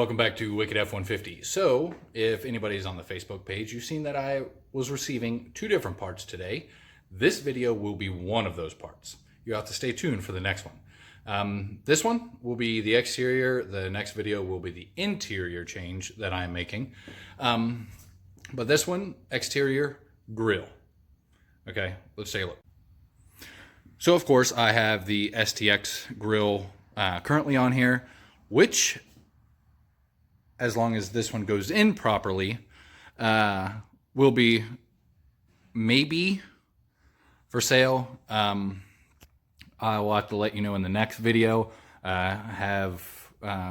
Welcome back to Wicked F150. So, if anybody's on the Facebook page, you've seen that I was receiving two different parts today. This video will be one of those parts. You have to stay tuned for the next one. This one will be the exterior. The next video will be the interior change that I'm making. But this one, exterior, grille. Okay, let's take a look. So, of course, I have the STX grille currently on here, which, as long as this one goes in properly, will be maybe for sale. I will have to let you know in the next video.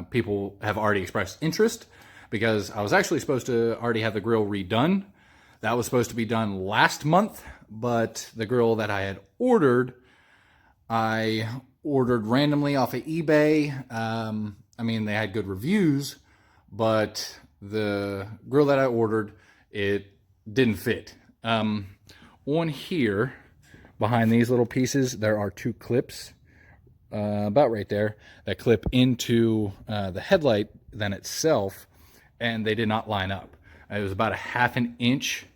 People have already expressed interest because I was actually supposed to already have the grill redone. That was supposed to be done last month, but the grill that I had ordered, I ordered randomly off of eBay. I mean, they had good reviews, but the grill that I ordered, it didn't fit. On here, behind these little pieces, there are two clips, about right there, that clip into the headlight then itself, and they did not line up. It was about a ½ an inch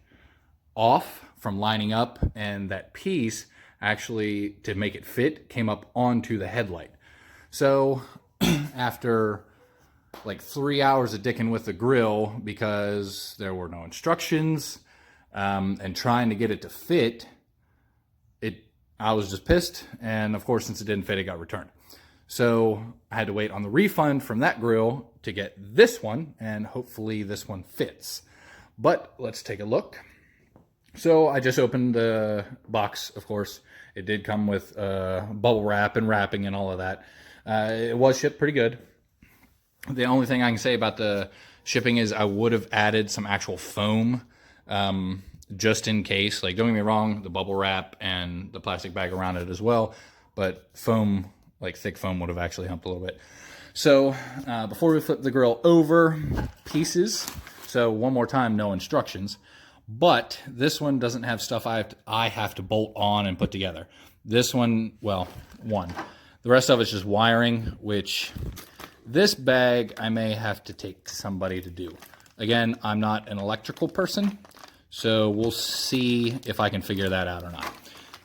off from lining up, and that piece actually, to make it fit, came up onto the headlight. So after like 3 hours of dicking with the grill because there were no instructions, and trying to get it to fit, I was just pissed, and of course, since it didn't fit, it got returned. So I had to wait on the refund from that grill to get this one, and hopefully this one fits. But let's take a look. So I just opened the box, of course. It did come with bubble wrap and wrapping and all of that. It was shipped pretty good. The only thing I can say about the shipping is I would have added some actual foam, just in case. Like, don't get me wrong, the bubble wrap and the plastic bag around it as well, but foam, like thick foam, would have actually helped a little bit. So before we flip the grill over, pieces. So one more time, no instructions. But this one doesn't have stuff I have to bolt on and put together. This one, well, one. The rest of it's just wiring, which this bag I may have to take somebody to do. Again, I'm not an electrical person, so we'll see if I can figure that out or not.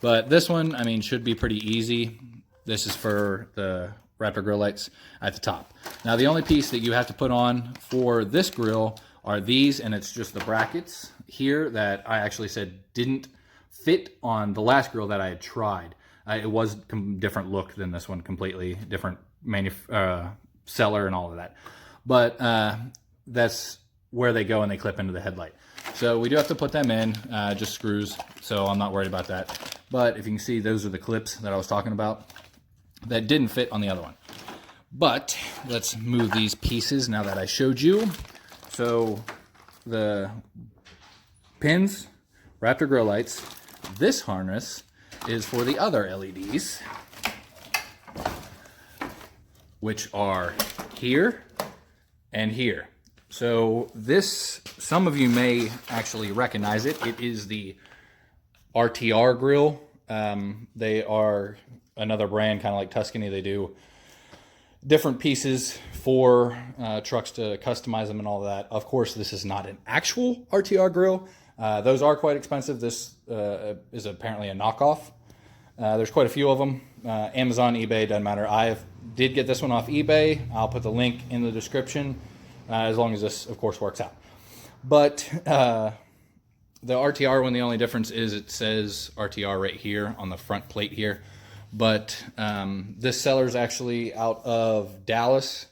But this one, I mean, should be pretty easy. This is for the Raptor grill lights at the top. Now, the only piece that you have to put on for this grill are these, and it's just the brackets here that I actually said didn't fit on the last grill that I had tried. It was a different look than this one, completely different seller and all of that. But that's where they go and they clip into the headlight. So we do have to put them in, just screws, so I'm not worried about that. But if you can see, those are the clips that I was talking about that didn't fit on the other one. But let's move these pieces now that I showed you. So the pins, Raptor grill lights, this harness is for the other LEDs, which are here and here. So this, some of you may actually recognize it. It is the RTR grill. They are another brand, kind of like Tuscany. They do different pieces for trucks to customize them and all that. Of course, this is not an actual RTR grill. Those are quite expensive. This is apparently a knockoff. There's quite a few of them. Amazon, eBay, doesn't matter. I did get this one off eBay. I'll put the link in the description, as long as this, of course, works out. But the RTR one, the only difference is it says RTR right here on the front plate here. But this seller's actually out of Dallas,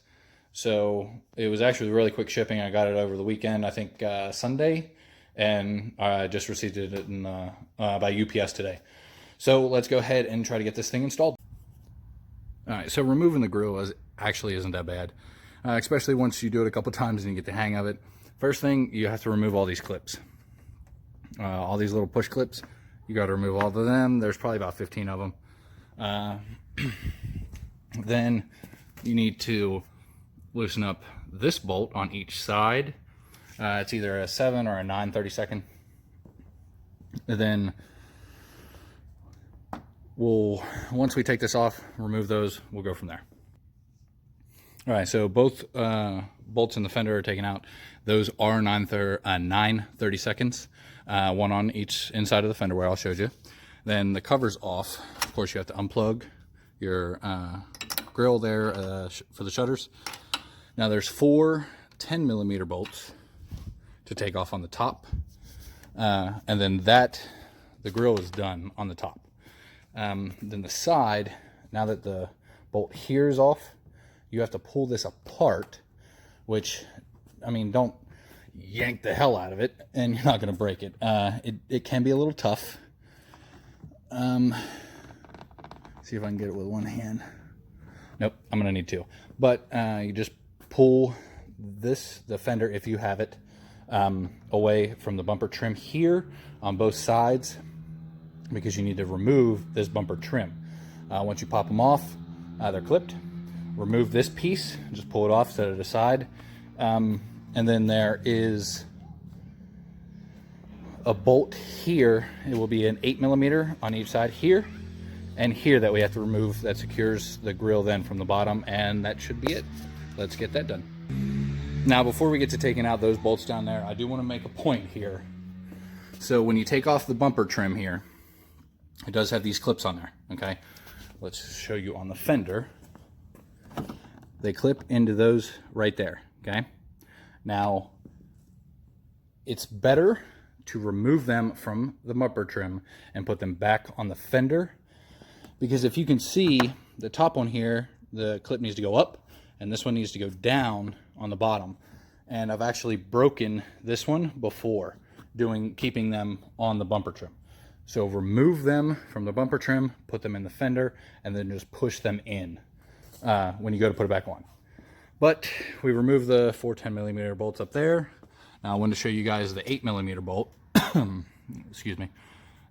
so it was actually really quick shipping. I got it over the weekend, I think Sunday, and I just received it in, by UPS today. So let's go ahead and try to get this thing installed. All right, so removing the grill actually isn't that bad, especially once you do it a couple times and you get the hang of it. First thing, you have to remove all these clips. All these little push clips, you got to remove all of them. There's probably about 15 of them. Then you need to loosen up this bolt on each side. It's either a 7 or a 9 32nd. And then once we take this off, remove those, we'll go from there. All right, so both bolts in the fender are taken out. Those are 9 30-seconds, one on each inside of the fender where I showed you. Then the cover's off. Of course, you have to unplug your grill there for the shutters. Now there's 4 10mm bolts to take off on the top, and then the grill is done on the top. Then the side, now that the bolt here is off, you have to pull this apart, which, I mean, don't yank the hell out of it and you're not going to break it. It can be a little tough. See if I can get it with one hand. Nope, I'm going to need 2. But you just pull the fender, if you have it, away from the bumper trim here on both sides, because you need to remove this bumper trim. Once you pop them off, they're clipped. Remove this piece, just pull it off, set it aside. And then there is a bolt here. It will be an 8mm on each side here and here that we have to remove, that secures the grill then from the bottom, and that should be it. Let's get that done. Now, before we get to taking out those bolts down there, I do want to make a point here. So when you take off the bumper trim here, it does have these clips on there, okay? Let's show you on the fender. They clip into those right there, okay? Now, it's better to remove them from the bumper trim and put them back on the fender, because if you can see, the top one here, the clip needs to go up, and this one needs to go down on the bottom. And I've actually broken this one before keeping them on the bumper trim. So remove them from the bumper trim, put them in the fender, and then just push them in when you go to put it back on. But we removed the 4 10mm bolts up there. Now I wanted to show you guys the 8mm bolt. Excuse me.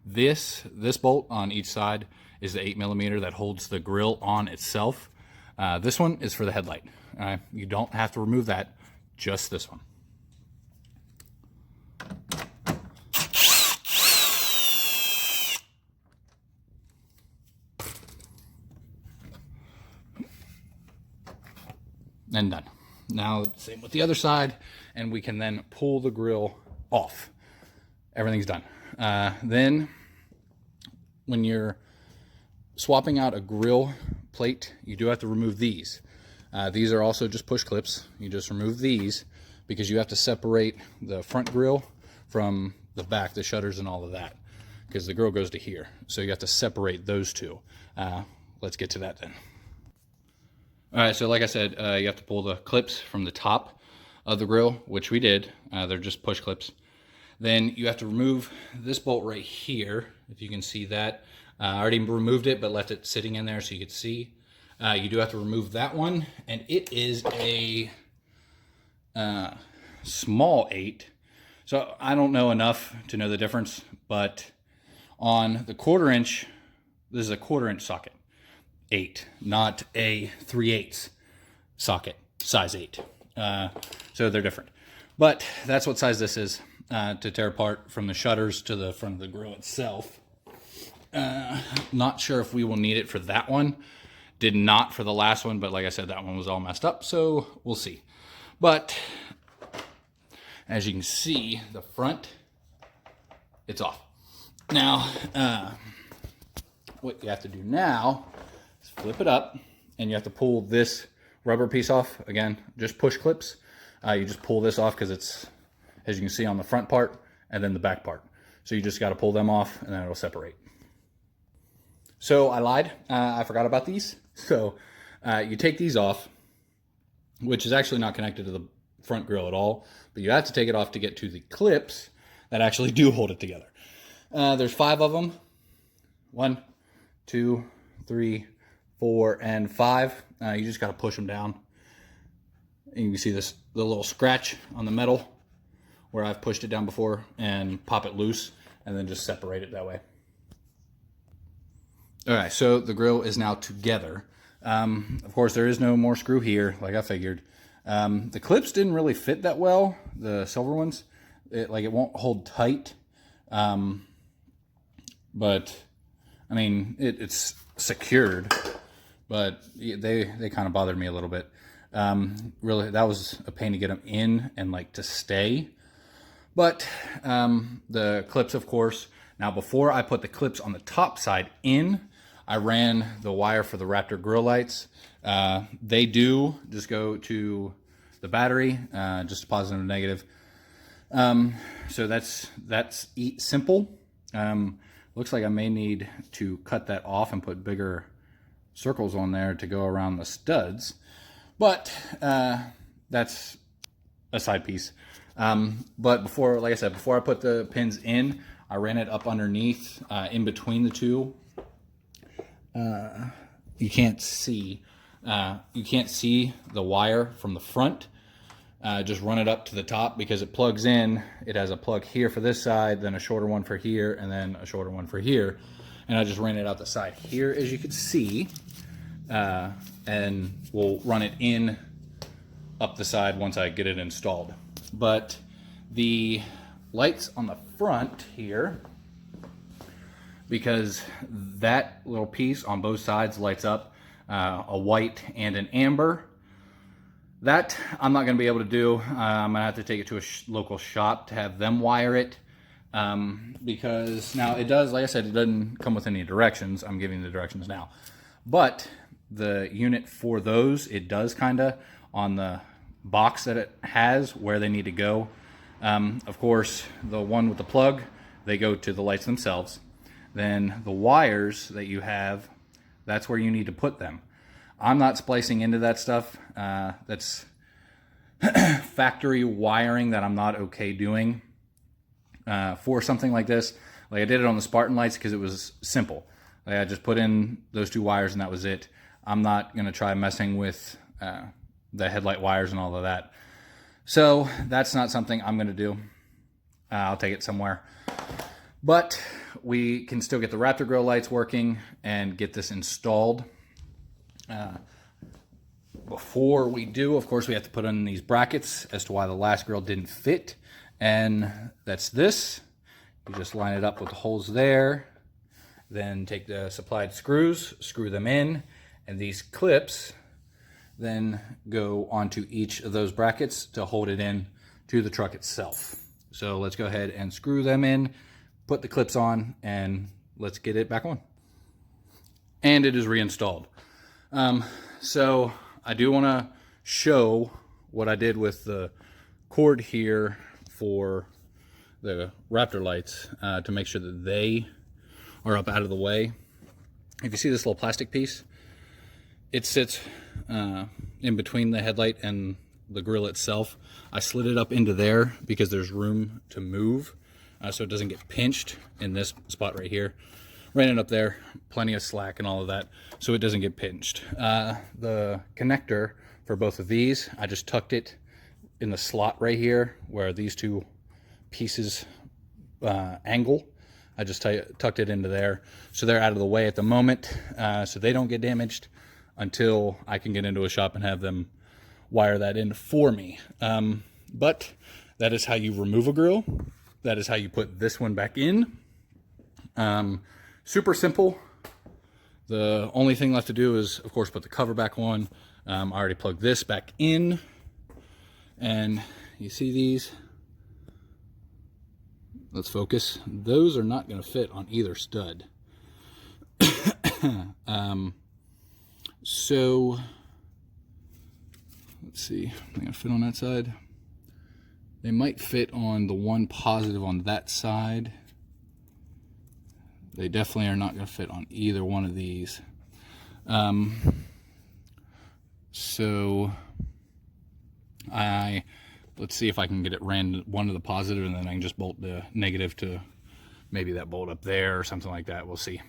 This bolt on each side is the 8mm that holds the grill on itself. This one is for the headlight. You don't have to remove that, just this one. And done. Now, same with the other side, and we can then pull the grill off. Everything's done. Then, when you're swapping out a grill plate, you do have to remove these. These are also just push clips. You just remove these because you have to separate the front grill from the back, the shutters and all of that, because the grill goes to here. So you have to separate those two. Let's get to that then. All right, so like I said, you have to pull the clips from the top of the grill, which we did. They're just push clips. Then you have to remove this bolt right here, if you can see that. I already removed it, but left it sitting in there so you could see. You do have to remove that one, and it is a small 8. So I don't know enough to know the difference, but on the 1/4 inch, this is a 1/4 inch socket. 8, not a 3/8 socket, size 8. So they're different. But that's what size this is, to tear apart from the shutters to the front of the grill itself. Not sure if we will need it for that one. Did not for the last one, but like I said, that one was all messed up, so we'll see. But as you can see, the front, it's off. Now, what you have to do now is flip it up, and you have to pull this rubber piece off. Again, just push clips. You just pull this off because it's, as you can see, on the front part and then the back part. So you just got to pull them off, and then it'll separate. So I lied. I forgot about these. So you take these off, which is actually not connected to the front grill at all, but you have to take it off to get to the clips that actually do hold it together. There's 5 of them. 1, 2, 3, 4, and 5. You just got to push them down. And you can see the little scratch on the metal where I've pushed it down before, and pop it loose and then just separate it that way. All right, so the grill is now together. Of course, there is no more screw here, like I figured. The clips didn't really fit that well, the silver ones. It won't hold tight. But, I mean, it's secured, but they kind of bothered me a little bit. Really, that was a pain to get them in and like to stay. But the clips, of course. Now, before I put the clips on the top side in, I ran the wire for the Raptor grill lights. They do just go to the battery, just a positive and negative. So that's simple. Looks like I may need to cut that off and put bigger circles on there to go around the studs. But that's a side piece. But before, like I said, before I put the pins in, I ran it up underneath, in between the two. You can't see the wire from the front. Just run it up to the top because it plugs in. It has a plug here for this side, then a shorter one for here, and then a shorter one for here. And I just ran it out the side here, as you can see. And we'll run it in up the side once I get it installed. But the lights on the front here, because that little piece on both sides lights up, a white and an amber. That I'm not going to be able to do. I'm going to have to take it to a local shop to have them wire it. Because now it does, like I said, it doesn't come with any directions. I'm giving the directions now. But the unit for those, it does kind of on the box that it has where they need to go. Of course, the one with the plug, they go to the lights themselves. Then the wires that you have, that's where you need to put them. I'm not splicing into that stuff. That's factory wiring that I'm not okay doing for something like this. Like I did it on the Spartan lights because it was simple. Like I just put in those two wires and that was it. I'm not going to try messing with the headlight wires and all of that. So that's not something I'm going to do. I'll take it somewhere. But we can still get the Raptor grill lights working and get this installed. Before we do, of course, we have to put in these brackets as to why the last grill didn't fit. And that's this. You just line it up with the holes there. Then take the supplied screws, screw them in. And these clips then go onto each of those brackets to hold it in to the truck itself. So let's go ahead and screw them in, put the clips on, and let's get it back on. And it is reinstalled. So I do want to show what I did with the cord here for the Raptor lights to make sure that they are up out of the way. If you see this little plastic piece, it sits in between the headlight and the grill itself. I slid it up into there because there's room to move so it doesn't get pinched in this spot right here. Ran it up there, plenty of slack and all of that, so it doesn't get pinched. The connector for both of these, I just tucked it in the slot right here where these two pieces angle. I just tucked it into there, so they're out of the way at the moment, so they don't get damaged until I can get into a shop and have them wire that in for me. But that is how you remove a grill. That is how you put this one back in. Super simple. The only thing left to do is, of course, put the cover back on. I already plugged this back in. And you see these? Let's focus. Those are not going to fit on either stud. So, let's see. Are they going to fit on that side? They might fit on the one positive on that side. They definitely are not going to fit on either one of these. So let's see if I can get it ran one to the positive, and then I can just bolt the negative to maybe that bolt up there or something like that. We'll see.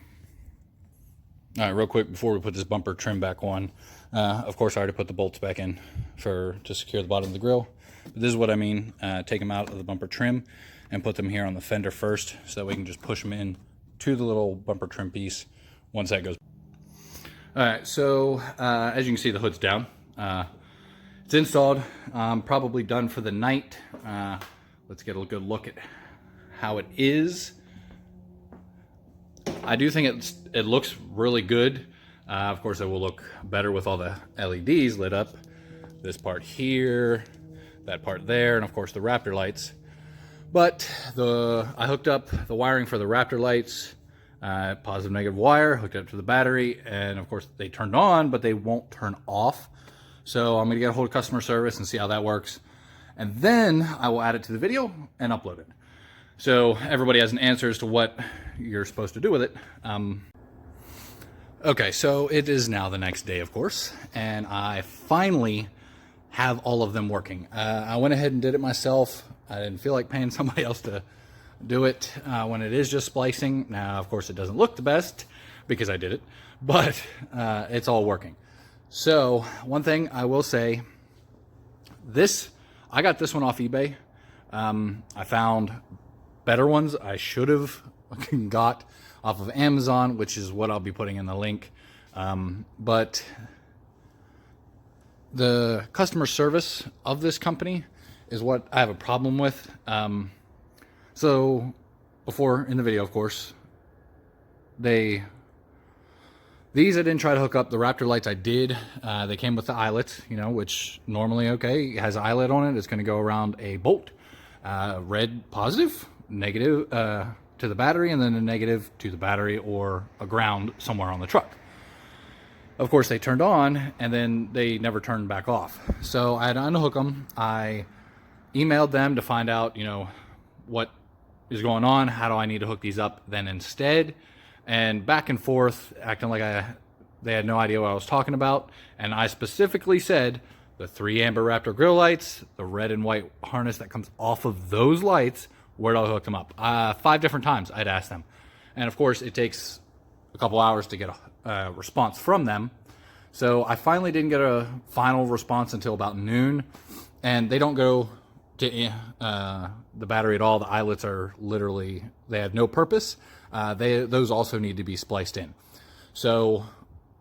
All right, real quick before we put this bumper trim back on, of course I already put the bolts back in to secure the bottom of the grill. But this is what I mean. Take them out of the bumper trim and put them here on the fender first, so that we can just push them in to the little bumper trim piece once that goes. All right, so as you can see, the hood's down. It's installed. Probably done for the night. Let's get a good look at how it is. I do think it looks really good. Of course, it will look better with all the LEDs lit up. this part here, that part there, and of course the Raptor lights. But I hooked up the wiring for the Raptor lights, positive negative wire, hooked it up to the battery, and of course they turned on, but they won't turn off. So I'm gonna get a hold of customer service and see how that works. And then I will add it to the video and upload it. So everybody has an answer as to what you're supposed to do with it. Okay, so it is now the next day, of course, and I finally have all of them working. I went ahead and did it myself. I didn't feel like paying somebody else to do it when it is just splicing. Now, of course, it doesn't look the best because I did it, but it's all working. So one thing I will say, I got this one off eBay. I found better ones I should have got off of Amazon, which is what I'll be putting in the link. But the customer service of this company is what I have a problem with. So before in the video, of course, these I didn't try to hook up. The Raptor lights I did. They came with the eyelet, which normally, okay, it has an eyelet on it. It's going to go around a bolt, red positive, negative to the battery, and then a negative to the battery or a ground somewhere on the truck. Of course, they turned on, and then they never turned back off. So I had to unhook them. I emailed them to find out, what is going on. How do I need to hook these up then instead? And back and forth, acting like they had no idea what I was talking about. And I specifically said the 3 amber Raptor grill lights, the red and white harness that comes off of those lights, where do I hook them up? 5 different times I'd asked them. And of course, it takes a couple hours to get a response from them. So I finally didn't get a final response until about noon. And they don't go to the battery at all. The eyelets are literally, they have no purpose. Those also need to be spliced in. So,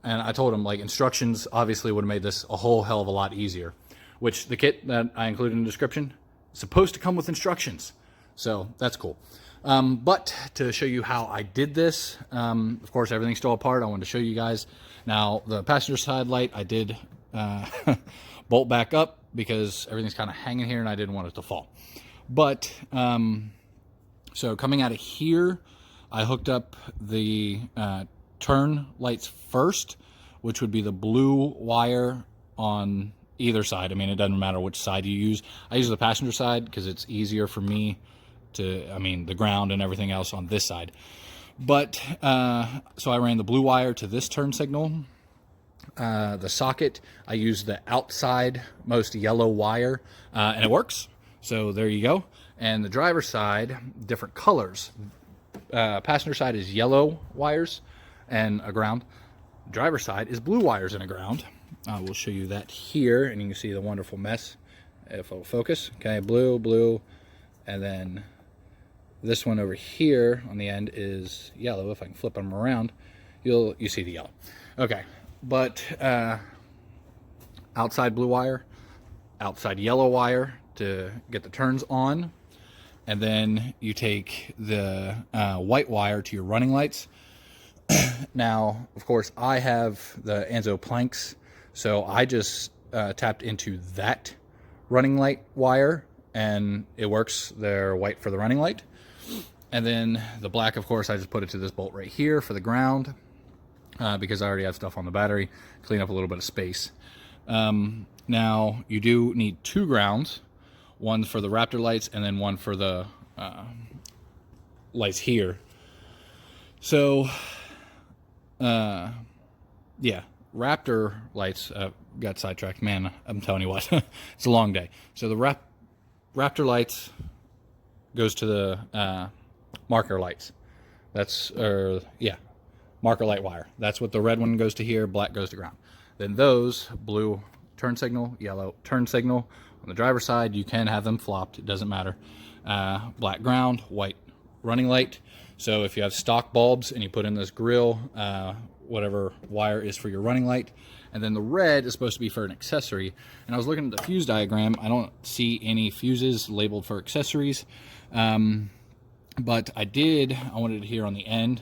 and I told them, like, instructions obviously would have made this a whole hell of a lot easier, which the kit that I included in the description is supposed to come with instructions. So that's cool. But to show you how I did this, of course, everything's still apart. I wanted to show you guys. Now, the passenger side light, I did bolt back up because everything's kind of hanging here and I didn't want it to fall. But, so coming out of here, I hooked up the turn lights first, which would be the blue wire on either side. I mean, it doesn't matter which side you use. I use the passenger side because it's easier for me the ground and everything else on this side. But, so I ran the blue wire to this turn signal. The socket, I used the outside most yellow wire, and it works. So there you go. And the driver's side, different colors. Passenger side is yellow wires and a ground. Driver's side is blue wires and a ground. I will show you that here, and you can see the wonderful mess if I'll focus. Okay, blue, and then this one over here on the end is yellow. If I can flip them around, you see the yellow. Okay, but outside blue wire, outside yellow wire to get the turns on, and then you take the white wire to your running lights. Now, of course, I have the Anzo planks, so I just tapped into that running light wire, and it works. They're white for the running light. And then the black, of course, I just put it to this bolt right here for the ground, because I already have stuff on the battery, clean up a little bit of space. Now, you do need 2 grounds, one for the Raptor lights and then one for the lights here. So, yeah, Raptor lights, got sidetracked. Man, I'm telling you what, it's a long day. So the Raptor lights goes to the marker lights. That's, marker light wire. That's what the red one goes to here, black goes to ground. Then those, blue turn signal, yellow turn signal. On the driver's side, you can have them flopped, it doesn't matter. Black ground, white running light. So if you have stock bulbs and you put in this Grille, whatever wire is for your running light, and then the red is supposed to be for an accessory. And I was looking at the fuse diagram. I don't see any fuses labeled for accessories, but I wanted it here on the end,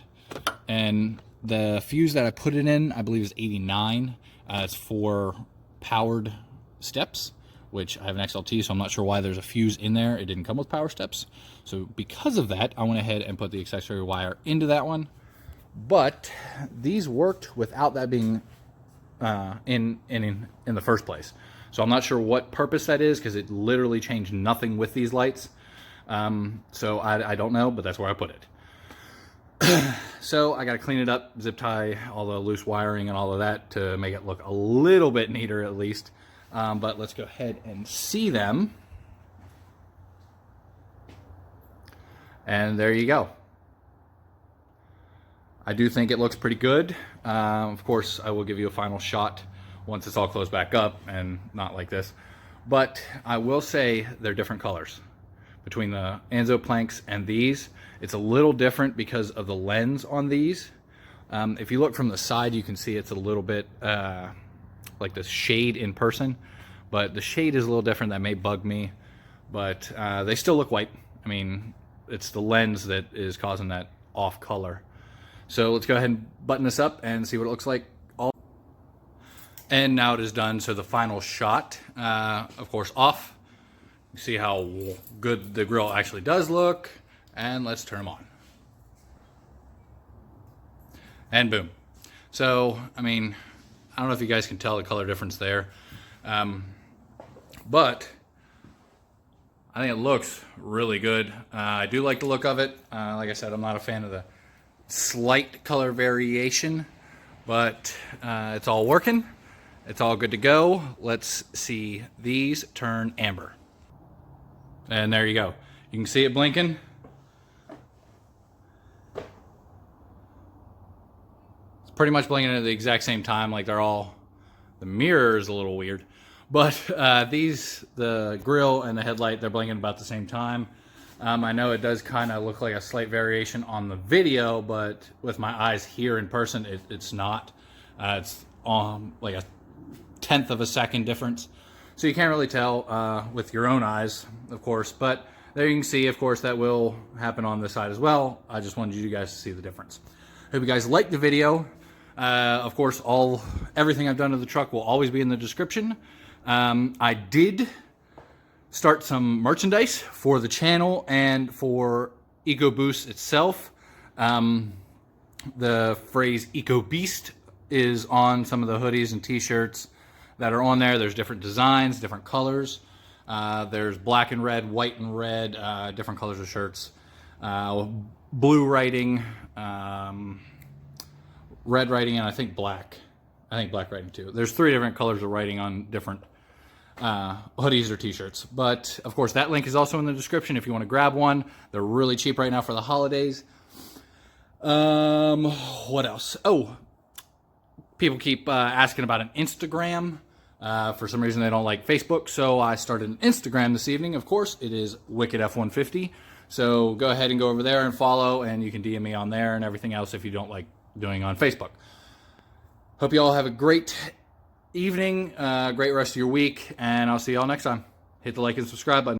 and the fuse that I put it in, I believe, is 89. It's for powered steps, which I have an XLT, so I'm not sure why there's a fuse in there. It didn't come with power steps. So because of that, I went ahead and put the accessory wire into that one. But these worked without that being in the first place. So I'm not sure what purpose that is, because it literally changed nothing with these lights. So I don't know, but that's where I put it. So I got to clean it up, zip tie all the loose wiring and all of that to make it look a little bit neater at least. But let's go ahead and see them. And there you go. I do think it looks pretty good. Of course, I will give you a final shot once it's all closed back up and not like this. But I will say they're different colors. Between the Anzo planks and these, it's a little different because of the lens on these. If you look from the side, you can see it's a little bit like the shade in person. But the shade is a little different. That may bug me. But they still look white. I mean, it's the lens that is causing that off color. So let's go ahead and button this up and see what it looks like. And now it is done. So the final shot, of course, off. You see how good the grill actually does look. And let's turn them on. And boom. So, I mean, I don't know if you guys can tell the color difference there. But I think it looks really good. I do like the look of it. Like I said, I'm not a fan of the slight color variation, but it's all working. It's all good to go. Let's see these turn amber. And there you go. You can see it blinking. It's pretty much blinking at the exact same time. Like they're all, the mirror is a little weird. But the grill and the headlight, they're blinking about the same time. I know it does kind of look like a slight variation on the video, but with my eyes here in person, it's not. It's like a 1/10 of a second difference. So you can't really tell with your own eyes, of course. But there you can see, of course, that will happen on this side as well. I just wanted you guys to see the difference. Hope you guys liked the video. Of course, everything I've done to the truck will always be in the description. I did start some merchandise for the channel and for EcoBoost itself. The phrase EcoBeast is on some of the hoodies and t-shirts that are on there. There's different designs, different colors. There's black and red, white and red, different colors of shirts. Blue writing, red writing, and I think black. I think black writing too. There's 3 different colors of writing on different hoodies or t-shirts. But of course that link is also in the description if you want to grab one. They're really cheap right now for the holidays. What else? Oh, people keep asking about an Instagram. For some reason they don't like Facebook, so I started an Instagram this evening. Of course, it is Wicked F150. So go ahead and go over there and follow, and you can DM me on there and everything else if you don't like doing on Facebook. Hope you all have a great evening, great rest of your week, and I'll see you all next time. Hit the like and subscribe button.